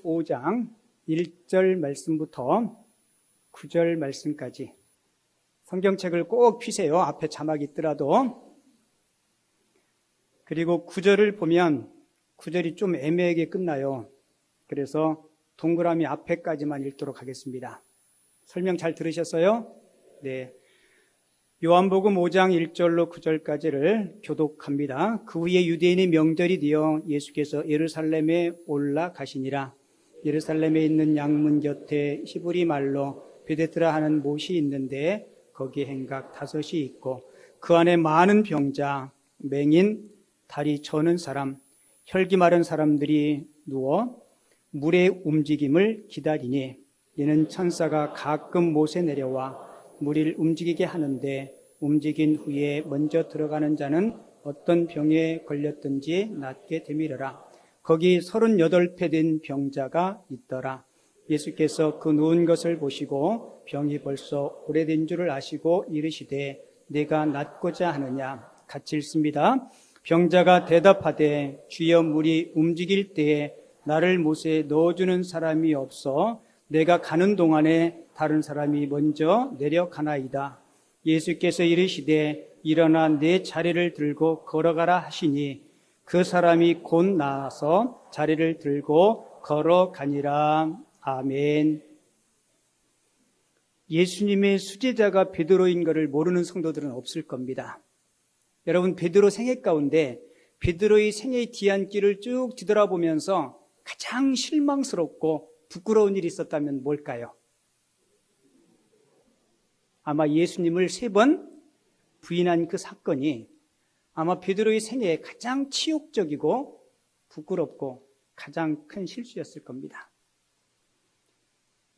5장 1절 말씀부터 9절 말씀까지 성경책을 꼭 펴세요. 앞에 자막이 있더라도. 그리고 9절을 보면 9절이 좀 애매하게 끝나요. 그래서 동그라미 앞에까지만 읽도록 하겠습니다. 설명 잘 들으셨어요? 네. 요한복음 5장 1절로 9절까지를 교독합니다. 그 후에 유대인의 명절이 되어 예수께서 예루살렘에 올라가시니라. 예루살렘에 있는 양문 곁에 히브리 말로 베데스다 하는 못이 있는데 거기에 행각 5이 있고 그 안에 많은 병자, 맹인, 다리 저는 사람, 혈기 마른 사람들이 누워 물의 움직임을 기다리니 이는 천사가 가끔 못에 내려와 물을 움직이게 하는데 움직인 후에 먼저 들어가는 자는 어떤 병에 걸렸든지 낫게 되밀어라. 거기 38배 된 병자가 있더라. 예수께서 그 누운 것을 보시고 병이 벌써 오래된 줄을 아시고 이르시되 내가 낫고자 하느냐. 같이 읽습니다. 병자가 대답하되 주여 물이 움직일 때에 나를 못에 넣어주는 사람이 없어 내가 가는 동안에 다른 사람이 먼저 내려가나이다. 예수께서 이르시되 일어나 내 자리를 들고 걸어가라 하시니 그 사람이 곧 나아서 자리를 들고 걸어가니라. 아멘. 예수님의 수제자가 베드로인 것을 모르는 성도들은 없을 겁니다. 여러분, 베드로 생애 가운데 베드로의 생애의 뒤안길을 쭉 뒤돌아보면서 가장 실망스럽고 부끄러운 일이 있었다면 뭘까요? 아마 예수님을 3번 부인한 그 사건이 아마 베드로의 생애에 가장 치욕적이고 부끄럽고 가장 큰 실수였을 겁니다.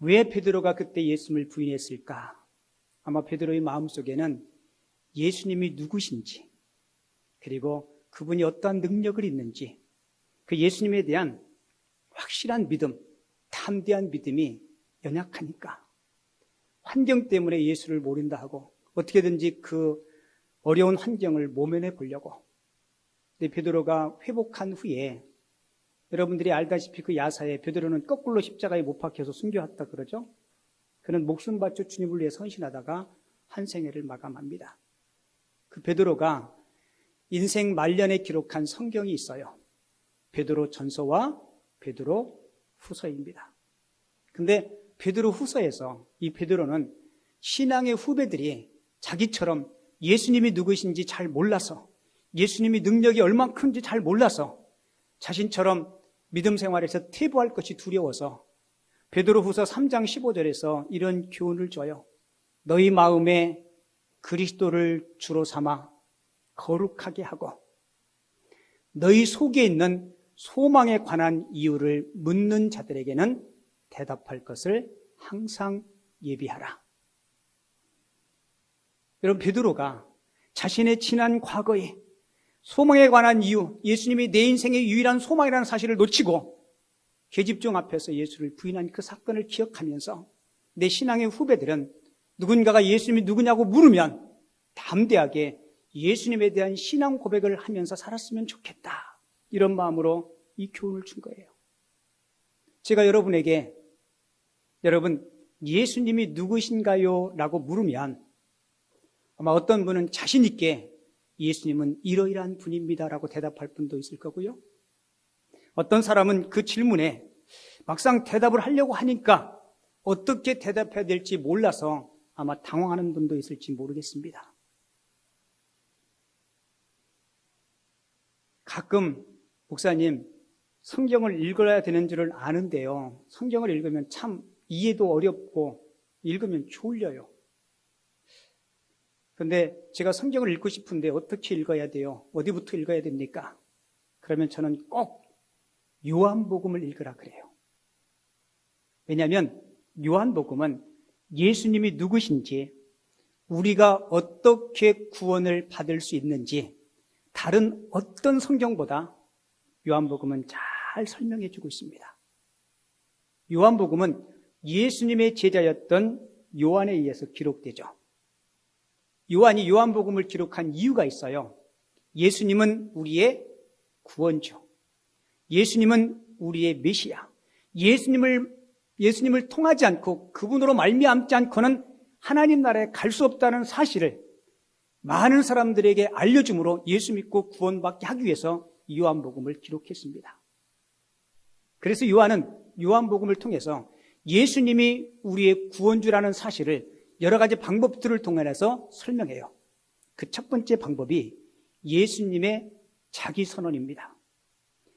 왜 베드로가 그때 예수님을 부인했을까? 아마 베드로의 마음속에는 예수님이 누구신지, 그리고 그분이 어떠한 능력을 있는지, 그 예수님에 대한 확실한 믿음, 담대한 믿음이 연약하니까 환경 때문에 예수를 모른다 하고 어떻게든지 그 어려운 환경을 모면해 보려고. 근데 베드로가 회복한 후에 여러분들이 알다시피 그 야사에 베드로는 거꾸로 십자가에 못 박혀서 순교했다 그러죠. 그는 목숨 바쳐 주님을 위해 헌신하다가 한 생애를 마감합니다. 그 베드로가 인생 말년에 기록한 성경이 있어요. 베드로 전서와 베드로 후서입니다. 근데 베드로 후서에서 이 베드로는 신앙의 후배들이 자기처럼 예수님이 누구신지 잘 몰라서, 예수님이 능력이 얼만큼인지 잘 몰라서 자신처럼 믿음 생활에서 퇴보할 것이 두려워서 베드로 후서 3장 15절에서 이런 교훈을 줘요. 너희 마음에 그리스도를 주로 삼아 거룩하게 하고 너희 속에 있는 소망에 관한 이유를 묻는 자들에게는 대답할 것을 항상 예비하라. 여러분, 베드로가 자신의 지난 과거에 소망에 관한 이유, 예수님이 내 인생의 유일한 소망이라는 사실을 놓치고 계집종 앞에서 예수를 부인한 그 사건을 기억하면서 내 신앙의 후배들은 누군가가 예수님이 누구냐고 물으면 담대하게 예수님에 대한 신앙 고백을 하면서 살았으면 좋겠다. 이런 마음으로 이 교훈을 준 거예요. 제가 여러분에게 여러분 예수님이 누구신가요? 라고 물으면 아마 어떤 분은 자신 있게 예수님은 이러이러한 분입니다 라고 대답할 분도 있을 거고요. 어떤 사람은 그 질문에 막상 대답을 하려고 하니까 어떻게 대답해야 될지 몰라서 아마 당황하는 분도 있을지 모르겠습니다. 가끔 목사님 성경을 읽어야 되는 줄을 아는데요. 성경을 읽으면 참 이해도 어렵고 읽으면 졸려요. 그런데 제가 성경을 읽고 싶은데 어떻게 읽어야 돼요? 어디부터 읽어야 됩니까? 그러면 저는 꼭 요한복음을 읽으라 그래요. 왜냐하면 요한복음은 예수님이 누구신지, 우리가 어떻게 구원을 받을 수 있는지 다른 어떤 성경보다 요한복음은 잘 설명해 주고 있습니다. 요한복음은 예수님의 제자였던 요한에 의해서 기록되죠. 요한이 요한복음을 기록한 이유가 있어요. 예수님은 우리의 구원주, 예수님은 우리의 메시아, 예수님을 통하지 않고 그분으로 말미암지 않고는 하나님 나라에 갈 수 없다는 사실을 많은 사람들에게 알려줌으로 예수 믿고 구원받게 하기 위해서 요한복음을 기록했습니다. 그래서 요한은 요한복음을 통해서 예수님이 우리의 구원주라는 사실을 여러 가지 방법들을 통해서 설명해요. 그 첫 번째 방법이 예수님의 자기 선언입니다.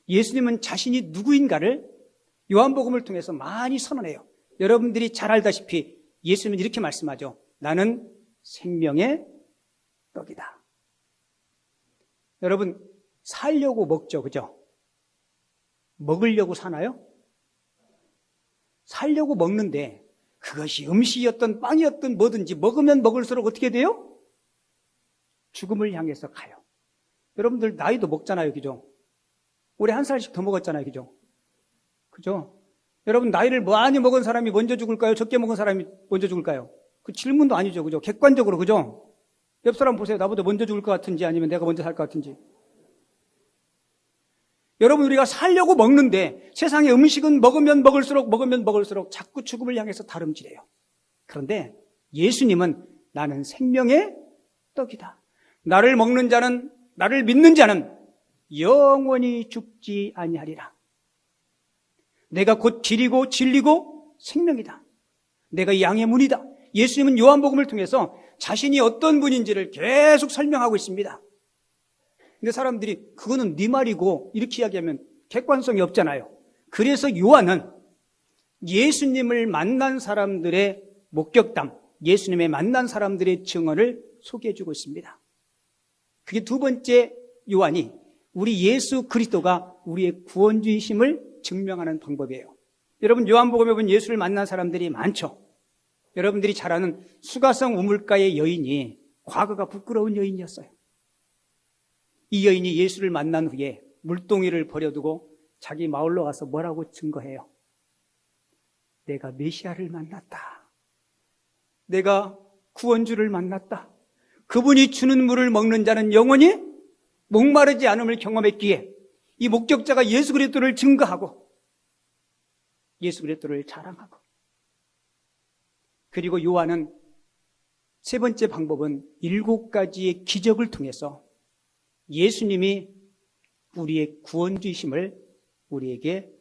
예수님은 자신이 누구인가를 요한복음을 통해서 많이 선언해요. 여러분들이 잘 알다시피 예수님은 이렇게 말씀하죠. 나는 생명의 떡이다. 여러분, 살려고 먹죠, 그죠? 먹으려고 사나요? 살려고 먹는데 그것이 음식이었던 빵이었던 뭐든지 먹으면 먹을수록 어떻게 돼요? 죽음을 향해서 가요. 여러분들 나이도 먹잖아요, 그죠? 올해 한 살씩 더 먹었잖아요, 그죠? 그죠? 여러분 나이를 많이 먹은 사람이 먼저 죽을까요? 적게 먹은 사람이 먼저 죽을까요? 그 질문도 아니죠, 그죠? 객관적으로, 그죠? 옆 사람 보세요. 나보다 먼저 죽을 것 같은지 아니면 내가 먼저 살 것 같은지. 여러분, 우리가 살려고 먹는데 세상의 음식은 먹으면 먹을수록 자꾸 죽음을 향해서 다름질해요. 그런데 예수님은 나는 생명의 떡이다. 나를 먹는 자는, 나를 믿는 자는 영원히 죽지 아니하리라. 내가 곧 길이고 진리고 생명이다. 내가 양의 문이다. 예수님은 요한복음을 통해서 자신이 어떤 분인지를 계속 설명하고 있습니다. 근데 사람들이 그거는 네 말이고 이렇게 이야기하면 객관성이 없잖아요. 그래서 요한은 예수님을 만난 사람들의 목격담, 예수님의 만난 사람들의 증언을 소개해주고 있습니다. 그게 두 번째, 요한이 우리 예수 그리스도가 우리의 구원주이심을 증명하는 방법이에요. 여러분, 요한복음에 보면 예수를 만난 사람들이 많죠. 여러분들이 잘 아는 수가성 우물가의 여인이 과거가 부끄러운 여인이었어요. 이 여인이 예수를 만난 후에 물동이를 버려두고 자기 마을로 가서 뭐라고 증거해요? 내가 메시아를 만났다. 내가 구원주를 만났다. 그분이 주는 물을 먹는 자는 영원히 목마르지 않음을 경험했기에 이 목격자가 예수 그리스도를 증거하고 예수 그리스도를 자랑하고, 그리고 요한은 세 번째 방법은 7가지의 기적을 통해서 예수님이 우리의 구원주이심을 우리에게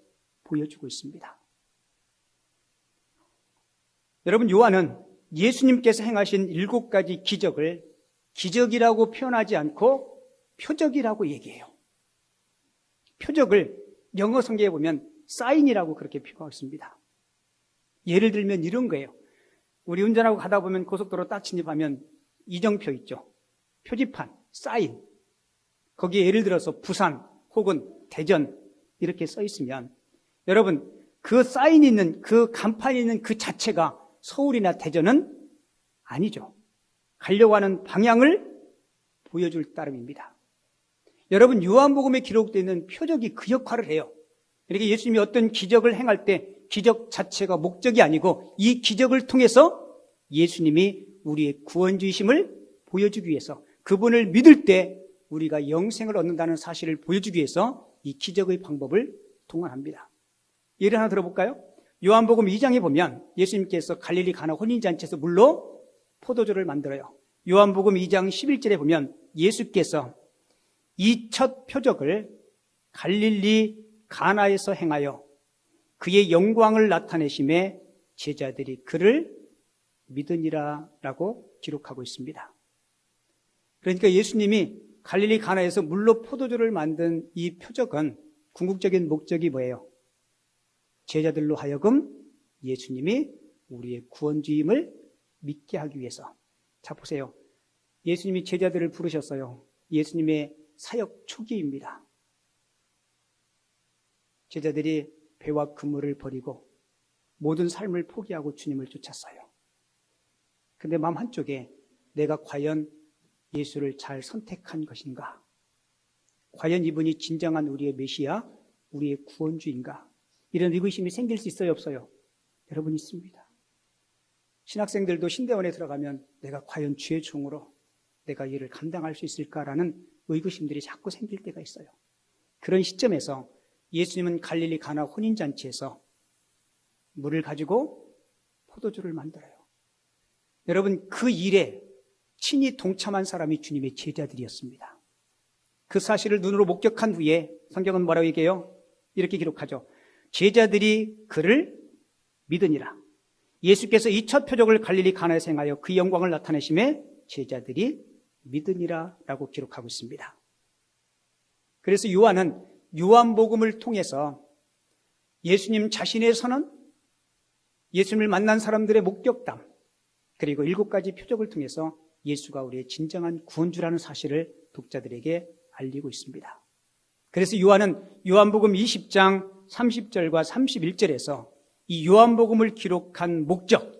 보여주고 있습니다. 여러분, 요한은 예수님께서 행하신 7가지 기적을 기적이라고 표현하지 않고 표적이라고 얘기해요. 표적을 영어 성경에 보면 사인이라고 그렇게 표현하고 있습니다. 예를 들면 이런 거예요. 우리 운전하고 가다 보면 고속도로 딱 진입하면 이정표 있죠. 표지판, 사인. 거기에 예를 들어서 부산 혹은 대전 이렇게 써 있으면 여러분, 그 사인이 있는, 그 간판이 있는 그 자체가 서울이나 대전은 아니죠. 가려고 하는 방향을 보여줄 따름입니다. 여러분, 요한복음에 기록되어 있는 표적이 그 역할을 해요. 그러니까 예수님이 어떤 기적을 행할 때 기적 자체가 목적이 아니고 이 기적을 통해서 예수님이 우리의 구원주이심을 보여주기 위해서, 그분을 믿을 때 우리가 영생을 얻는다는 사실을 보여주기 위해서 이 기적의 방법을 동원합니다. 예를 하나 들어볼까요? 요한복음 2장에 보면 예수님께서 갈릴리 가나 혼인잔치에서 물로 포도주를 만들어요. 요한복음 2장 11절에 보면 예수께서 이 첫 표적을 갈릴리 가나에서 행하여 그의 영광을 나타내심에 제자들이 그를 믿으니라 라고 기록하고 있습니다. 그러니까 예수님이 갈릴리 가나에서 물로 포도주를 만든 이 표적은 궁극적인 목적이 뭐예요? 제자들로 하여금 예수님이 우리의 구원주임을 믿게 하기 위해서. 자, 보세요. 예수님이 제자들을 부르셨어요. 예수님의 사역 초기입니다. 제자들이 배와 그물을 버리고 모든 삶을 포기하고 주님을 쫓았어요. 근데 마음 한쪽에 내가 과연 예수를 잘 선택한 것인가? 과연 이분이 진정한 우리의 메시아, 우리의 구원주인가? 이런 의구심이 생길 수 있어요, 없어요? 여러분, 있습니다. 신학생들도 신대원에 들어가면 내가 과연 주의 종으로 내가 이를 감당할 수 있을까라는 의구심들이 자꾸 생길 때가 있어요. 그런 시점에서 예수님은 갈릴리 가나 혼인잔치에서 물을 가지고 포도주를 만들어요. 여러분, 그 일에 친히 동참한 사람이 주님의 제자들이었습니다. 그 사실을 눈으로 목격한 후에 성경은 뭐라고 얘기해요? 이렇게 기록하죠. 제자들이 그를 믿으니라. 예수께서 이 첫 표적을 갈릴리 가나에서 행하여 그 영광을 나타내심에 제자들이 믿으니라 라고 기록하고 있습니다. 그래서 요한은 요한복음을 통해서 예수님 자신의 선언, 예수님을 만난 사람들의 목격담, 그리고 7가지 표적을 통해서 예수가 우리의 진정한 구원주라는 사실을 독자들에게 알리고 있습니다. 그래서 요한은 요한복음 20장 30절과 31절에서 이 요한복음을 기록한 목적,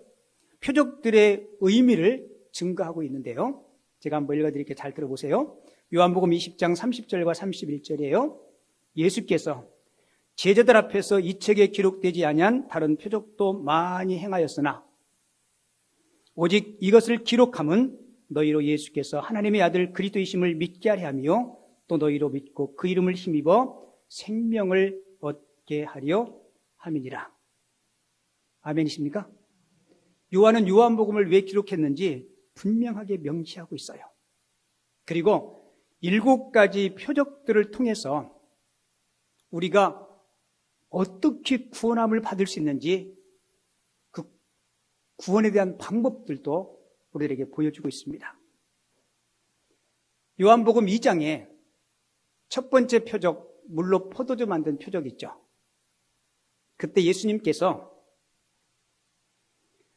표적들의 의미를 증거하고 있는데요. 제가 한번 읽어드릴게요. 잘 들어보세요. 요한복음 20장 30절과 31절이에요. 예수께서 제자들 앞에서 이 책에 기록되지 아니한 다른 표적도 많이 행하였으나 오직 이것을 기록함은 너희로 예수께서 하나님의 아들 그리스도이심을 믿게 하려 하며 또 너희로 믿고 그 이름을 힘입어 생명을 얻게 하려 함이니라. 아멘이십니까? 요한은 요한복음을 왜 기록했는지 분명하게 명시하고 있어요. 그리고 7가지 표적들을 통해서 우리가 어떻게 구원함을 받을 수 있는지 그 구원에 대한 방법들도 우리에게 보여주고 있습니다. 요한복음 2장에 첫 번째 표적, 물로 포도주 만든 표적 있죠. 그때 예수님께서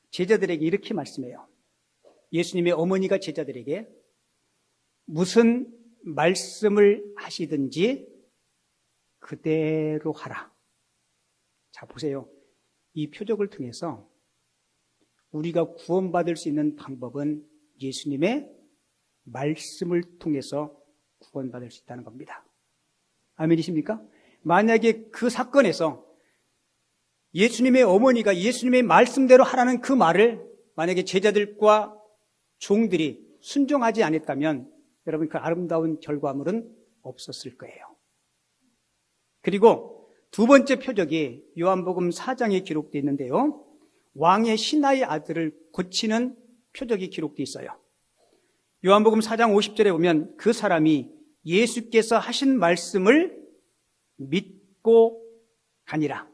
제자들에게 이렇게 말씀해요. 예수님의 어머니가 제자들에게 무슨 말씀을 하시든지 그대로 하라. 자, 보세요. 이 표적을 통해서 우리가 구원받을 수 있는 방법은 예수님의 말씀을 통해서 구원받을 수 있다는 겁니다. 아멘이십니까? 만약에 그 사건에서 예수님의 어머니가 예수님의 말씀대로 하라는 그 말을 만약에 제자들과 종들이 순종하지 않았다면 여러분 그 아름다운 결과물은 없었을 거예요. 그리고 두 번째 표적이 요한복음 4장에 기록되어 있는데요. 왕의 신하의 아들을 고치는 표적이 기록되어 있어요. 요한복음 4장 50절에 보면 그 사람이 예수께서 하신 말씀을 믿고 가니라.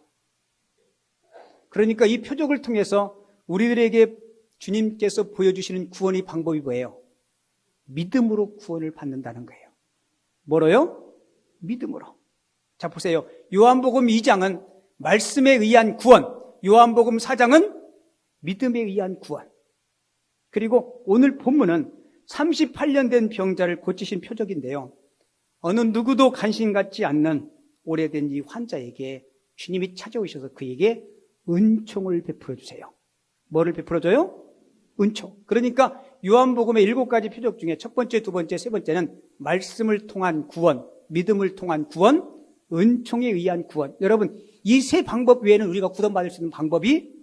그러니까 이 표적을 통해서 우리들에게 주님께서 보여주시는 구원의 방법이 뭐예요? 믿음으로 구원을 받는다는 거예요. 뭐로요? 믿음으로. 자, 보세요. 요한복음 2장은 말씀에 의한 구원, 요한복음 4장은 믿음에 의한 구원. 그리고 오늘 본문은 38년 된 병자를 고치신 표적인데요. 어느 누구도 관심 갖지 않는 오래된 이 환자에게 주님이 찾아오셔서 그에게 은총을 베풀어 주세요. 뭐를 베풀어 줘요? 은총. 그러니까 요한복음의 7가지 표적 중에 첫 번째, 두 번째, 세 번째는 말씀을 통한 구원, 믿음을 통한 구원, 은총에 의한 구원. 여러분, 이 세 방법 외에는 우리가 구원받을 수 있는 방법이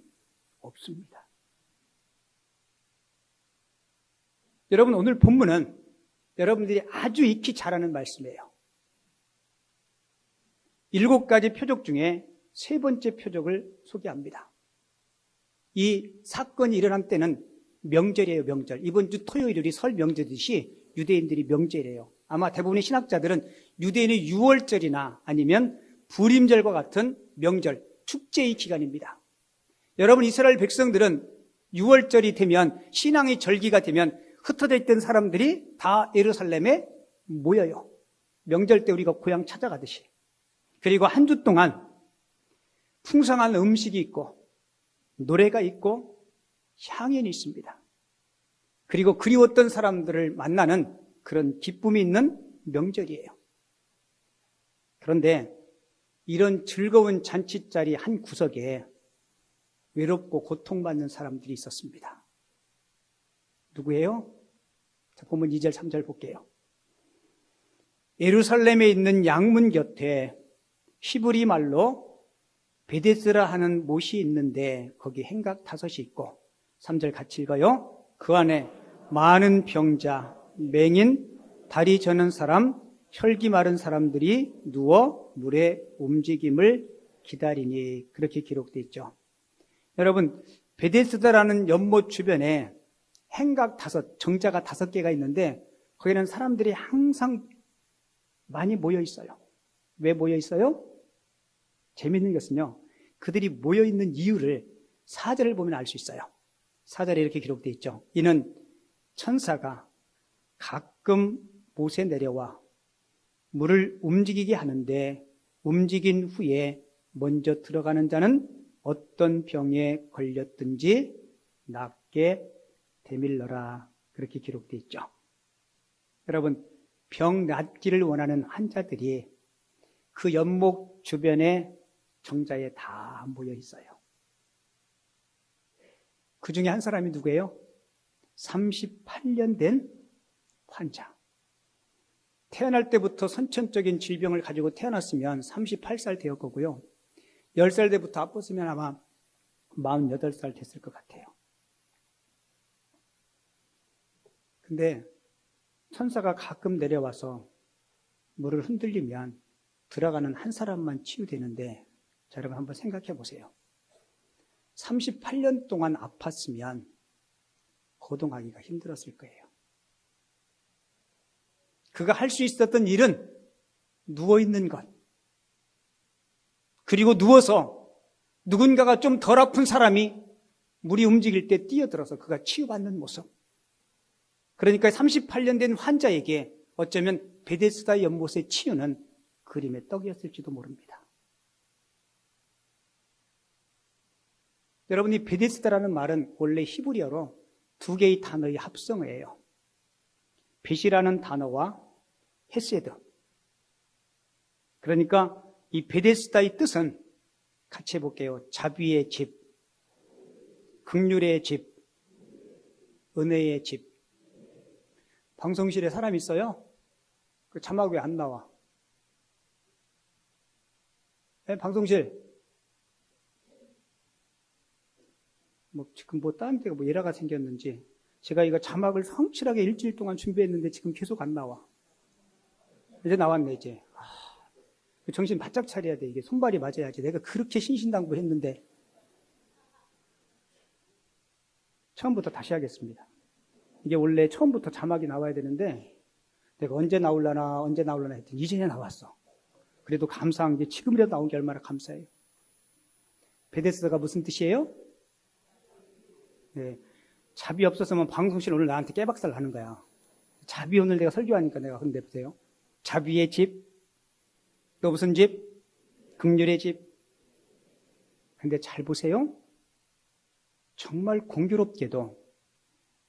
없습니다. 여러분, 오늘 본문은 여러분들이 아주 익히 잘 아는 말씀이에요. 7가지 표적 중에 세 번째 표적을 소개합니다. 이 사건이 일어난 때는 명절이에요, 명절. 이번 주 토요일이 설 명절이듯이 유대인들이 명절이에요. 아마 대부분의 신학자들은 유대인의 6월절이나 아니면 부림절과 같은 명절, 축제의 기간입니다. 여러분, 이스라엘 백성들은 6월절이 되면, 신앙의 절기가 되면 흩어져 있던 사람들이 다 예루살렘에 모여요. 명절 때 우리가 고향 찾아가듯이. 그리고 한 주 동안 풍성한 음식이 있고 노래가 있고 향연이 있습니다. 그리고 그리웠던 사람들을 만나는 그런 기쁨이 있는 명절이에요. 그런데 이런 즐거운 잔치자리 한 구석에 외롭고 고통받는 사람들이 있었습니다. 누구예요? 자, 본문 2절, 3절 볼게요. 예루살렘에 있는 양문 곁에 히브리 말로 베데스라 하는 못이 있는데 거기 행각 5이 있고 3절 같이 읽어요. 그 안에 많은 병자, 맹인, 다리 저는 사람, 혈기 마른 사람들이 누워 물의 움직임을 기다리니 그렇게 기록되어 있죠. 여러분, 베데스다라는 연못 주변에 행각 5, 정자가 5개가 있는데 거기는 사람들이 항상 많이 모여 있어요. 왜 모여 있어요? 재밌는 것은요, 그들이 모여 있는 이유를 4절을 보면 알 수 있어요. 4절에 이렇게 기록되어 있죠. 이는 천사가 가끔 못에 내려와 물을 움직이게 하는데 움직인 후에 먼저 들어가는 자는 어떤 병에 걸렸든지 낫게 되밀러라. 그렇게 기록되어 있죠. 여러분, 병 낫기를 원하는 환자들이 그 연못 주변에 정자에 다 모여 있어요. 그 중에 한 사람이 누구예요? 38년 된 환자. 태어날 때부터 선천적인 질병을 가지고 태어났으면 38살 되었 거고요. 10살 때부터 아팠으면 아마 48살 됐을 것 같아요. 근데 천사가 가끔 내려와서 물을 흔들리면 들어가는 한 사람만 치유되는데, 자, 여러분 한번 생각해 보세요. 38년 동안 아팠으면 거동하기가 힘들었을 거예요. 그가 할 수 있었던 일은 누워있는 것, 그리고 누워서 누군가가 좀 덜 아픈 사람이 물이 움직일 때 뛰어들어서 그가 치유받는 모습. 그러니까 38년 된 환자에게 어쩌면 베데스다 연못의 치유는 그림의 떡이었을지도 모릅니다. 여러분이 베데스다라는 말은 원래 히브리어로 2개의 단어의 합성어예요. 벳이라는 단어와 헤세드. 그러니까 이 베데스다의 뜻은 같이 해볼게요. 자비의 집, 긍휼의 집, 은혜의 집. 방송실에 사람 있어요? 그 자막 왜 안 나와? 네, 방송실. 지금 다른 데가 예라가 생겼는지 제가 이거 자막을 성실하게 일주일 동안 준비했는데 지금 계속 안 나와. 이제 나왔네, 이제. 정신 바짝 차려야 돼. 이게 손발이 맞아야지. 내가 그렇게 신신당부했는데. 처음부터 다시 하겠습니다. 이게 원래 처음부터 자막이 나와야 되는데 내가 언제 나올라나 했더니 이제야 나왔어. 그래도 감사한 게 지금이라도 나온 게 얼마나 감사해요. 베데스다가 무슨 뜻이에요? 네, 자비 없었으면 방송실 오늘 나한테 깨박살 나는 거야. 자비 오늘 내가 설교하니까 내가 근데 보세요. 자비의 집, 또 무슨 집? 긍휼의 집. 근데 잘 보세요. 정말 공교롭게도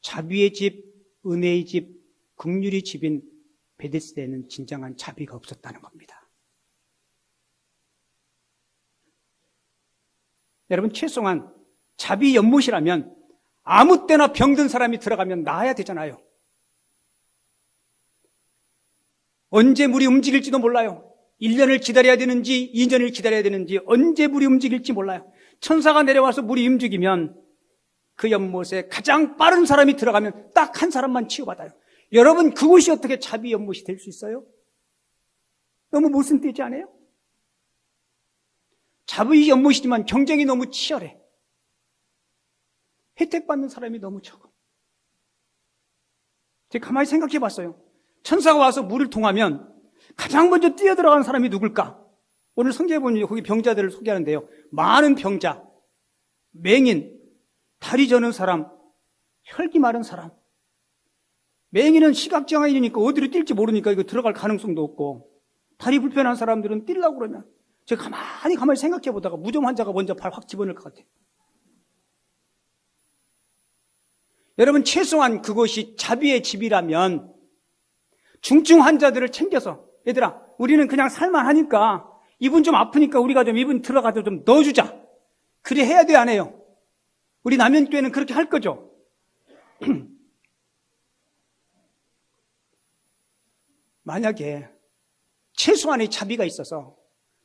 자비의 집, 은혜의 집, 긍휼의 집인 베데스다에는 진정한 자비가 없었다는 겁니다. 여러분, 최소한 자비 연못이라면 아무 때나 병든 사람이 들어가면 나아야 되잖아요. 언제 물이 움직일지도 몰라요. 1년을 기다려야 되는지 2년을 기다려야 되는지 언제 물이 움직일지 몰라요. 천사가 내려와서 물이 움직이면 그 연못에 가장 빠른 사람이 들어가면 딱 한 사람만 치유받아요. 여러분, 그곳이 어떻게 자비 연못이 될 수 있어요? 너무 모순되지 않아요? 자비 연못이지만 경쟁이 너무 치열해. 혜택받는 사람이 너무 적어. 제가 가만히 생각해 봤어요. 천사가 와서 물을 통하면 가장 먼저 뛰어들어가는 사람이 누굴까? 오늘 성경에 보면 거기 병자들을 소개하는데요. 많은 병자, 맹인, 다리 저는 사람, 혈기 마른 사람. 맹인은 시각장애인이니까 어디로 뛸지 모르니까 이거 들어갈 가능성도 없고, 다리 불편한 사람들은 뛰려고 그러면 제가 가만히 생각해 보다가 무좀 환자가 먼저 발 확 집어넣을 것 같아요. 여러분, 최소한 그것이 자비의 집이라면 중증 환자들을 챙겨서, 얘들아, 우리는 그냥 살만하니까 이분 좀 아프니까 우리가 좀 이분 들어가서 좀 넣어주자. 그래 해야 돼, 안 해요? 우리 남연교회는 그렇게 할 거죠. 만약에 최소한의 자비가 있어서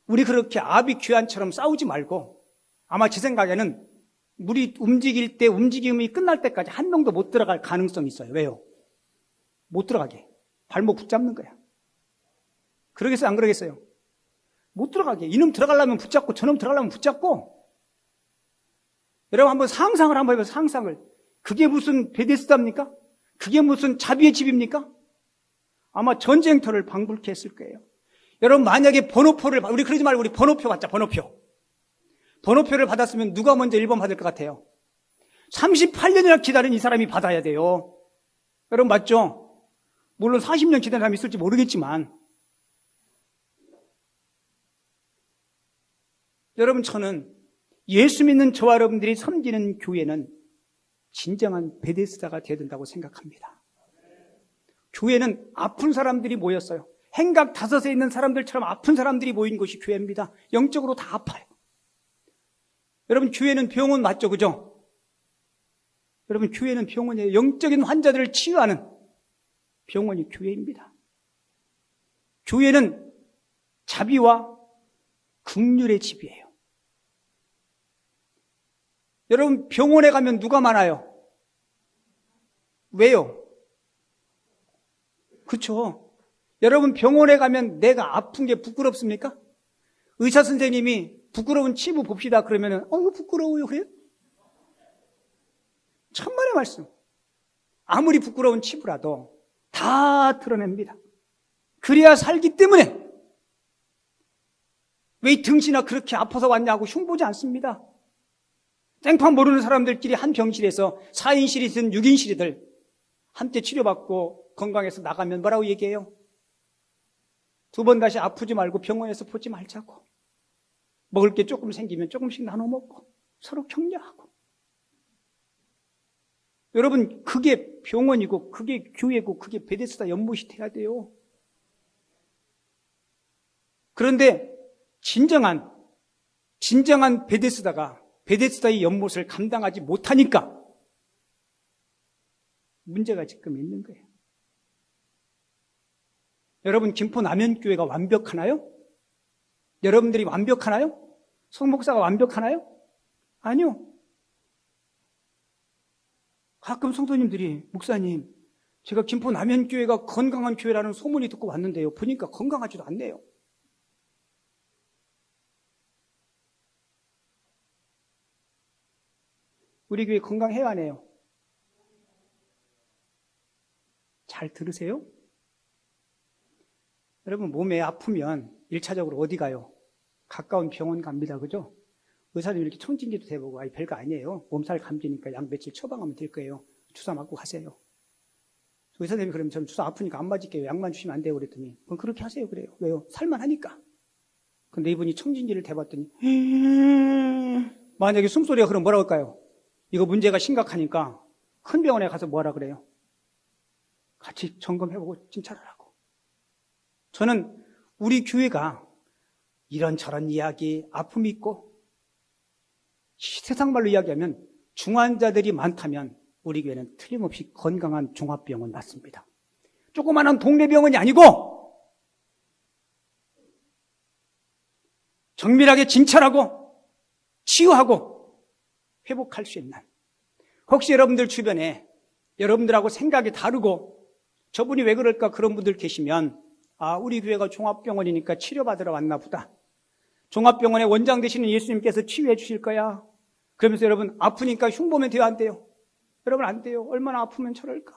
우리 그렇게 아비 귀환처럼 싸우지 말고, 아마 제 생각에는 물이 움직일 때 움직임이 끝날 때까지 한 명도 못 들어갈 가능성이 있어요. 왜요? 못 들어가게. 발목 붙잡는 거야. 그러겠어요? 안 그러겠어요? 못 들어가게. 이놈 들어가려면 붙잡고 저놈 들어가려면 붙잡고, 여러분 한번 상상을 한번 해보세요. 상상을. 그게 무슨 베데스다입니까? 그게 무슨 자비의 집입니까? 아마 전쟁터를 방불케 했을 거예요. 여러분 만약에 번호표를, 우리 그러지 말고 우리 번호표 받자, 번호표. 번호표를 받았으면 누가 먼저 1번 받을 것 같아요? 38년이나 기다린 이 사람이 받아야 돼요. 여러분 맞죠? 물론 40년 기다린 사람이 있을지 모르겠지만 여러분 저는 예수 믿는 저와 여러분들이 섬기는 교회는 진정한 베데스다가 되어야 된다고 생각합니다. 교회는 아픈 사람들이 모였어요. 행각 5에 있는 사람들처럼 아픈 사람들이 모인 곳이 교회입니다. 영적으로 다 아파요. 여러분 교회는 병원 맞죠? 그죠? 여러분 교회는 병원이에요. 영적인 환자들을 치유하는 병원이 교회입니다. 교회는 자비와 긍휼의 집이에요. 여러분 병원에 가면 누가 많아요? 왜요? 그렇죠. 여러분 병원에 가면 내가 아픈 게 부끄럽습니까? 의사 선생님이 부끄러운 치부 봅시다 그러면은 이거 부끄러워요 그래요? 천만의 말씀. 아무리 부끄러운 치부라도 다 드러냅니다. 그래야 살기 때문에 왜 이 등신아 그렇게 아파서 왔냐고 흉보지 않습니다. 땡판 모르는 사람들끼리 한 병실에서 4인실이든 6인실이든 함께 치료받고 건강해서 나가면 뭐라고 얘기해요? 2번 다시 아프지 말고 병원에서 보지 말자고. 먹을 게 조금 생기면 조금씩 나눠 먹고 서로 격려하고. 여러분 그게 병원이고 그게 교회고 그게 베데스다 연못이 돼야 돼요. 그런데 진정한 베데스다가 베데스다의 연못을 감당하지 못하니까 문제가 지금 있는 거예요. 여러분 김포 남현교회가 완벽하나요? 여러분들이 완벽하나요? 송 목사가 완벽하나요? 아니요. 가끔 성도님들이 목사님 제가 김포 남현교회가 건강한 교회라는 소문이 듣고 왔는데요. 보니까 건강하지도 않네요. 우리 교회 건강해야 하네요. 잘 들으세요? 여러분 몸에 아프면 1차적으로 어디 가요? 가까운 병원 갑니다. 그죠? 의사님 이렇게 청진기도 대보고 별거 아니에요. 몸살 감기니까 약 며칠 처방하면 될 거예요. 주사 맞고 가세요. 의사님이 그러면 저는 주사 아프니까 안 맞을게요. 약만 주시면 안 돼요. 그랬더니 그럼 그렇게 하세요. 그래요. 왜요? 살만하니까. 근데 이분이 청진기를 대봤더니 만약에 숨소리가 그럼 뭐라고 할까요? 이거 문제가 심각하니까 큰 병원에 가서 뭐하라 그래요? 같이 점검해보고 진찰하라고. 저는 우리 교회가 이런저런 이야기, 아픔이 있고 세상 말로 이야기하면 중환자들이 많다면 우리 교회는 틀림없이 건강한 종합병원 맞습니다. 조그마한 동네 병원이 아니고 정밀하게 진찰하고 치유하고 회복할 수 있는, 혹시 여러분들 주변에 여러분들하고 생각이 다르고 저분이 왜 그럴까 그런 분들 계시면 우리 교회가 종합병원이니까 치료받으러 왔나 보다. 종합병원의 원장 되시는 예수님께서 치유해 주실 거야. 그러면서 여러분 아프니까 흉보면 돼요, 안 돼요? 여러분 안 돼요. 얼마나 아프면 저럴까?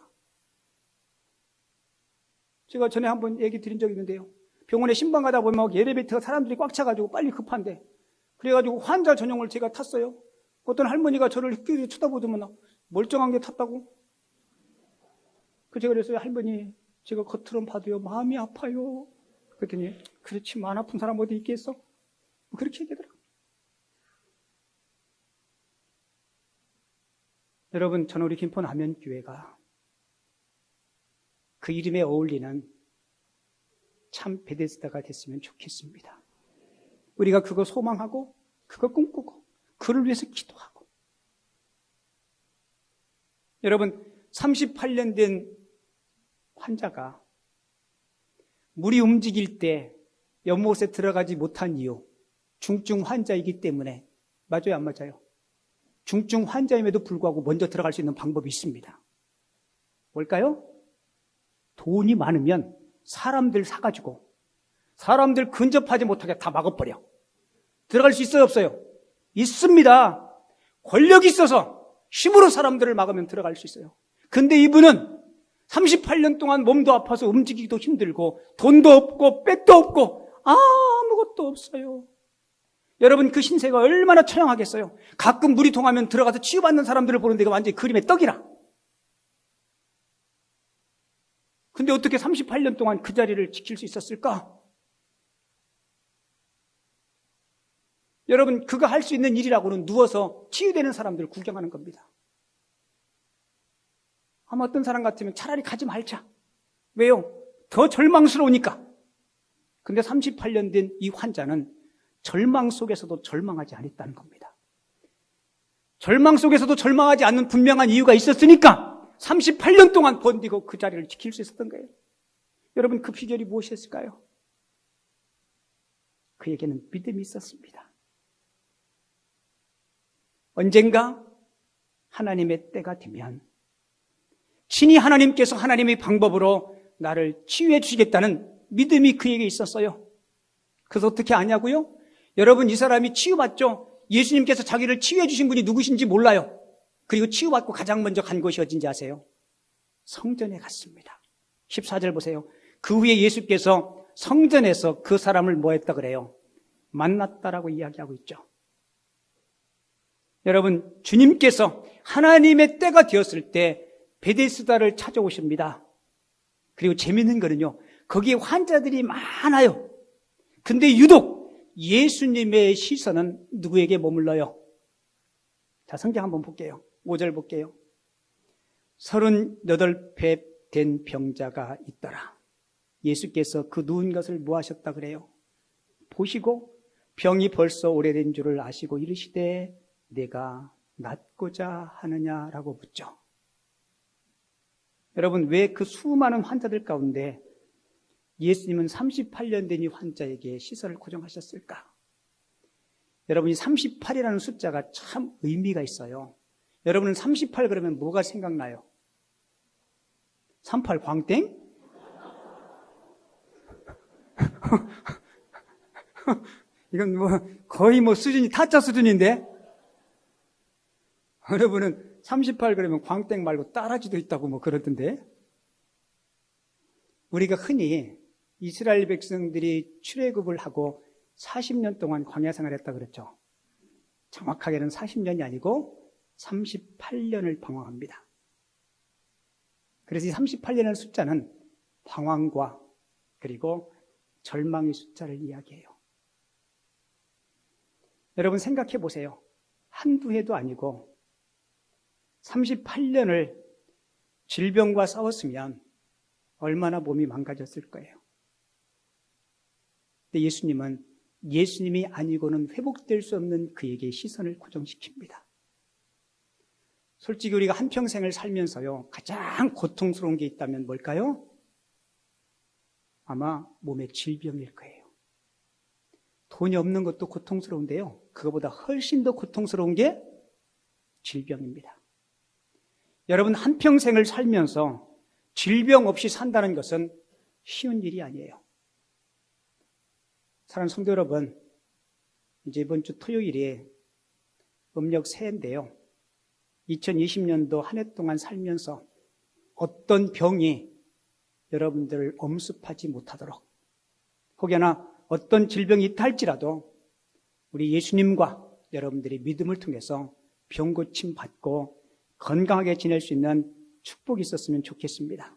제가 전에 한번 얘기 드린 적이 있는데요. 병원에 신방 가다 보면 엘리베이터가 사람들이 꽉 차가지고 빨리 급한데 그래가지고 환자 전용을 제가 tas어요. 어떤 할머니가 저를 휙 쳐다보더만 멀쩡한 게 탔다고? 제가 그랬어요. 할머니 제가 겉으로는 봐도요 마음이 아파요. 그랬더니 그렇지 마음 아픈 사람 어디 있겠어? 그렇게 얘기하더라고요. 여러분 저는 우리 김포 남현교회가 그 이름에 어울리는 참 베데스다가 됐으면 좋겠습니다. 우리가 그거 소망하고 그거 꿈꾸고 그를 위해서 기도하고. 여러분 38년 된 환자가 물이 움직일 때 연못에 들어가지 못한 이유, 중증 환자이기 때문에. 맞아요, 안 맞아요? 중증 환자임에도 불구하고 먼저 들어갈 수 있는 방법이 있습니다. 뭘까요? 돈이 많으면 사람들 사가지고 사람들 근접하지 못하게 다 막아버려. 들어갈 수 있어요, 없어요? 있습니다. 권력이 있어서 힘으로 사람들을 막으면 들어갈 수 있어요. 근데 이분은 38년 동안 몸도 아파서 움직이기도 힘들고 돈도 없고 백도 없고 아무것도 없어요. 여러분, 그 신세가 얼마나 처량하겠어요. 가끔 물이 동하면 들어가서 치유받는 사람들을 보는데 이거 완전히 그림의 떡이라. 근데 어떻게 38년 동안 그 자리를 지킬 수 있었을까? 여러분, 그가 할 수 있는 일이라고는 누워서 치유되는 사람들을 구경하는 겁니다. 아마 어떤 사람 같으면 차라리 가지 말자. 왜요? 더 절망스러우니까. 근데 38년 된 이 환자는 절망 속에서도 절망하지 않았다는 겁니다. 절망 속에서도 절망하지 않는 분명한 이유가 있었으니까 38년 동안 버티고 그 자리를 지킬 수 있었던 거예요. 여러분, 그 비결이 무엇이었을까요? 그에게는 믿음이 있었습니다. 언젠가 하나님의 때가 되면 친히 하나님께서 하나님의 방법으로 나를 치유해 주시겠다는 믿음이 그에게 있었어요. 그래서 어떻게 아냐고요? 여러분, 이 사람이 치유받죠? 예수님께서 자기를 치유해 주신 분이 누구신지 몰라요. 그리고 치유받고 가장 먼저 간 곳이 어딘지 아세요? 성전에 갔습니다. 14절 보세요. 그 후에 예수께서 성전에서 그 사람을 뭐 했다 그래요? 만났다라고 이야기하고 있죠. 여러분, 주님께서 하나님의 때가 되었을 때 베데스다를 찾아오십니다. 그리고 재밌는 거는요, 거기에 환자들이 많아요. 근데 유독 예수님의 시선은 누구에게 머물러요? 자, 성경 한번 볼게요. 5절 볼게요. 38배 된 병자가 있더라. 예수께서 그 누운 것을 뭐 하셨다 그래요? 보시고 병이 벌써 오래된 줄을 아시고 이르시되 내가 낫고자 하느냐라고 묻죠. 여러분, 왜 그 수많은 환자들 가운데 예수님은 38년 된 이 환자에게 시선을 고정하셨을까? 여러분, 이 38이라는 숫자가 참 의미가 있어요. 여러분은 38 그러면 뭐가 생각나요? 38 광땡? 이건 거의 수준이 타짜 수준인데? 여러분은 38 그러면 광땡 말고 따라지도 있다고 그러던데? 우리가 흔히 이스라엘 백성들이 출애굽을 하고 40년 동안 광야 생활했다 그랬죠. 정확하게는 40년이 아니고 38년을 방황합니다. 그래서 이 38년의 숫자는 방황과 그리고 절망의 숫자를 이야기해요. 여러분, 생각해 보세요. 한두 해도 아니고 38년을 질병과 싸웠으면 얼마나 몸이 망가졌을 거예요. 근데 예수님은 예수님이 아니고는 회복될 수 없는 그에게 시선을 고정시킵니다. 솔직히 우리가 한평생을 살면서요, 가장 고통스러운 게 있다면 뭘까요? 아마 몸의 질병일 거예요. 돈이 없는 것도 고통스러운데요, 그거보다 훨씬 더 고통스러운 게 질병입니다. 여러분, 한평생을 살면서 질병 없이 산다는 것은 쉬운 일이 아니에요. 사랑하는 성도 여러분, 이제 이번 주 토요일이 음력 새해인데요. 2020년도 한 해 동안 살면서 어떤 병이 여러분들을 엄습하지 못하도록, 혹여나 어떤 질병이 있다 할지라도 우리 예수님과 여러분들이 믿음을 통해서 병고침 받고 건강하게 지낼 수 있는 축복이 있었으면 좋겠습니다.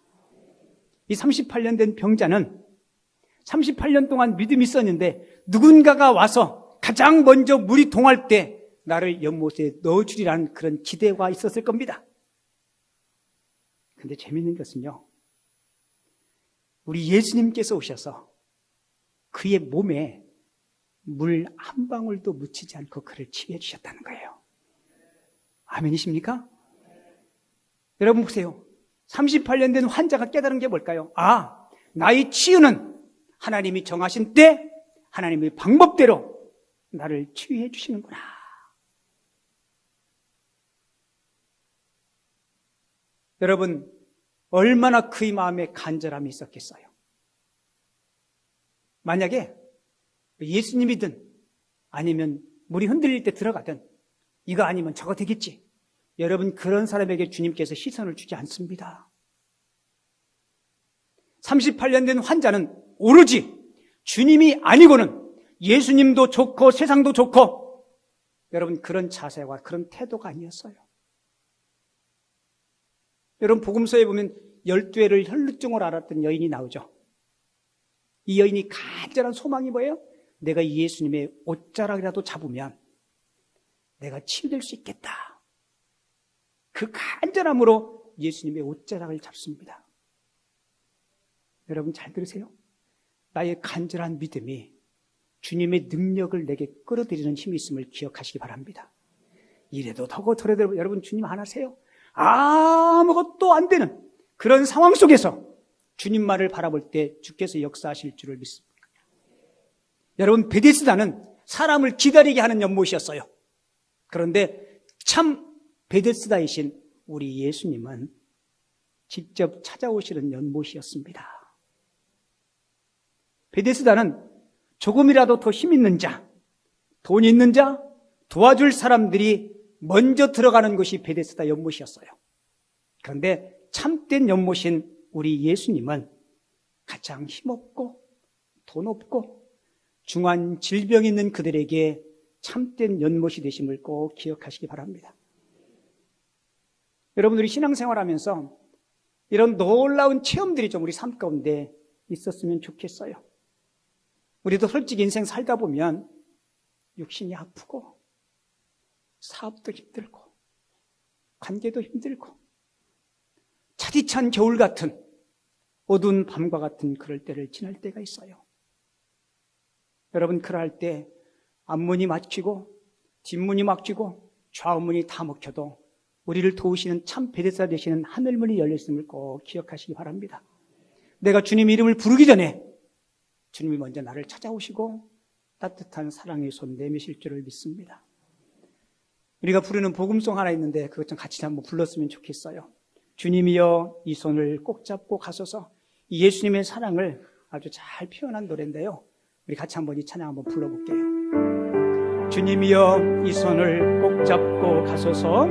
이 38년 된 병자는 38년 동안 믿음이 있었는데 누군가가 와서 가장 먼저 물이 동할 때 나를 연못에 넣어주리라는 그런 기대가 있었을 겁니다. 근데 재밌는 것은요, 우리 예수님께서 오셔서 그의 몸에 물 한 방울도 묻히지 않고 그를 치유해 주셨다는 거예요. 아멘이십니까? 여러분 보세요. 38년 된 환자가 깨달은 게 뭘까요? 아, 나의 치유는 하나님이 정하신 때 하나님의 방법대로 나를 치유해 주시는구나. 여러분, 얼마나 그의 마음에 간절함이 있었겠어요. 만약에 예수님이든 아니면 물이 흔들릴 때 들어가든 이거 아니면 저거 되겠지. 여러분, 그런 사람에게 주님께서 시선을 주지 않습니다. 38년 된 환자는 오로지 주님이 아니고는 예수님도 좋고 세상도 좋고, 여러분, 그런 자세와 그런 태도가 아니었어요. 여러분, 복음서에 보면 12회를 혈루증으로 앓았던 여인이 나오죠. 이 여인이 간절한 소망이 뭐예요? 내가 예수님의 옷자락이라도 잡으면 내가 치유될 수 있겠다. 그 간절함으로 예수님의 옷자락을 잡습니다. 여러분, 잘 들으세요. 나의 간절한 믿음이 주님의 능력을 내게 끌어들이는 힘이 있음을 기억하시기 바랍니다. 이래도 더고 저래도 여러분, 주님 안 하세요? 아무것도 안 되는 그런 상황 속에서 주님만을 바라볼 때 주께서 역사하실 줄을 믿습니다. 여러분, 베데스다는 사람을 기다리게 하는 연못이었어요. 그런데 참 베데스다이신 우리 예수님은 직접 찾아오시는 연못이었습니다. 베데스다는 조금이라도 더 힘 있는 자, 돈 있는 자, 도와줄 사람들이 먼저 들어가는 것이 베데스다 연못이었어요. 그런데 참된 연못인 우리 예수님은 가장 힘없고 돈 없고 중한 질병이 있는 그들에게 참된 연못이 되심을 꼭 기억하시기 바랍니다. 여러분들이 신앙생활하면서 이런 놀라운 체험들이 좀 우리 삶 가운데 있었으면 좋겠어요. 우리도 솔직히 인생 살다 보면 육신이 아프고 사업도 힘들고 관계도 힘들고 차디찬 겨울 같은 어두운 밤과 같은 그럴 때를 지날 때가 있어요. 여러분, 그럴 때 앞문이 막히고 뒷문이 막히고 좌우문이 다 막혀도 우리를 도우시는 참 베데스다 되시는 하늘문이 열렸음을 꼭 기억하시기 바랍니다. 내가 주님 이름을 부르기 전에 주님이 먼저 나를 찾아오시고 따뜻한 사랑의 손 내미실 줄을 믿습니다. 우리가 부르는 복음송 하나 있는데 그것 좀 같이 한번 불렀으면 좋겠어요. 주님이여 이 손을 꼭 잡고 가소서. 이 예수님의 사랑을 아주 잘 표현한 노래인데요. 우리 같이 한번 이 찬양 한번 불러볼게요. 주님이여 이 손을 꼭 잡고 가소서.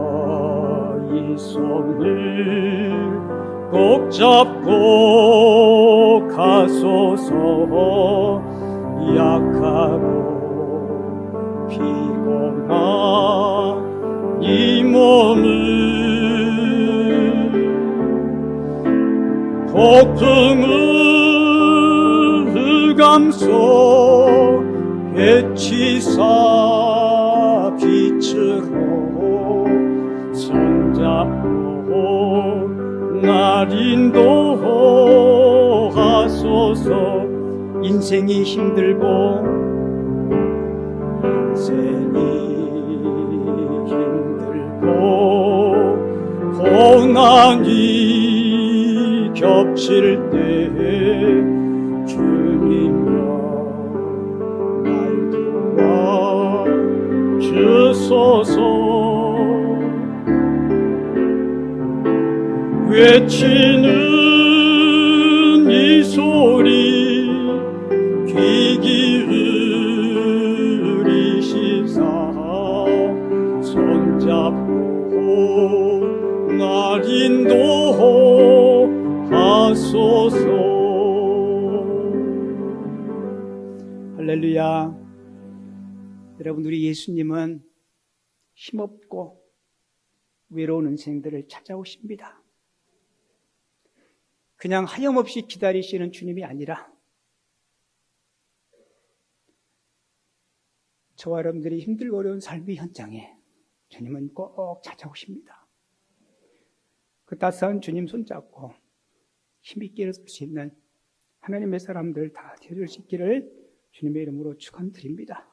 주님이여 이 손을 꼭 잡고 가소서. 약하고 피곤한 이 몸을 폭풍을 흑암속 치사 빛으로 손잡고 날 인도하소서. 인생이 힘들고 고난이 겹칠 때 주님여 날 도와 주소서. 외치는 이 소리 귀 기울이시사 손잡고 날 인도하소서. 할렐루야. 여러분, 우리 예수님은 힘없고 외로운 인생들을 찾아오십니다. 그냥 하염없이 기다리시는 주님이 아니라 저와 여러분들이 힘들고 어려운 삶의 현장에 주님은 꼭 찾아오십니다. 그 따스한 주님 손잡고 힘있게 일어설 수 있는 하나님의 사람들 다 되어줄 수 있기를 주님의 이름으로 축원드립니다.